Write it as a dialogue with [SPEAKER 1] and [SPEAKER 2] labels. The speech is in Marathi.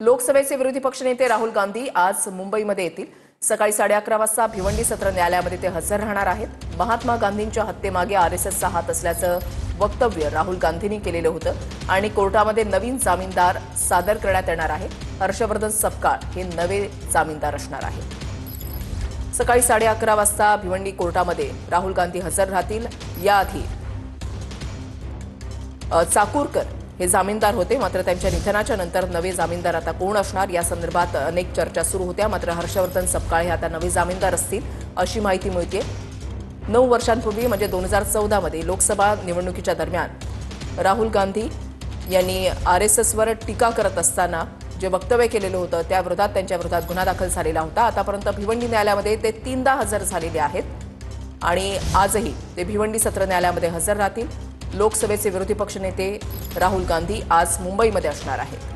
[SPEAKER 1] लोकसभेचे विरोधी पक्षनेते राहुल गांधी आज मुंबईमध्ये येतील। सकाळी 11:30 वाजता भिवंडी सत्र न्यायालयामध्ये ते हजर राहणार आहेत। महात्मा गांधींच्या हत्येमागे आरएसएसचा हात असल्याचं वक्तव्य राहुल गांधींनी केलेलं होतं आणि कोर्टामध्ये नवीन जामीनदार सादर करण्यात येणार आहे। हर्षवर्धन सपकाळ हे नवे जामीनदार असणार आहेत। सकाळी 11:30 वाजता भिवंडी कोर्टामध्ये राहुल गांधी हजर राहतील। याआधी चाकूरकर हे जामीनदार होते, मात्र त्यांच्या निधनाच्या नंतर नवे जामीनदार आता कोण असणार या संदर्भात अनेक चर्चा सुरू होत्या। मात्र हर्षवर्धन सपकाळ हे आता नवे जामीनदार असतील अशी माहिती मिळते। 9 वर्षांपूर्वी म्हणजे 2014 मध्ये लोकसभा निवडणुकीच्या दरम्यान राहुल गांधी यांनी आरएसएसवर टीका करत असताना जे वक्तव्य केलेलं होतं त्या विरोधात त्यांच्या विरोधात गुन्हा दाखल झालेला होता। आतापर्यंत भिवंडी न्यायालयामध्ये ते 3दा हजर झालेले आहेत आणि आजही ते भिवंडी सत्र न्यायालयामध्ये हजर राहतील। लोकसभेचे विरोधी पक्षनेते राहुल गांधी आज मुंबईमध्ये असणार आहेत।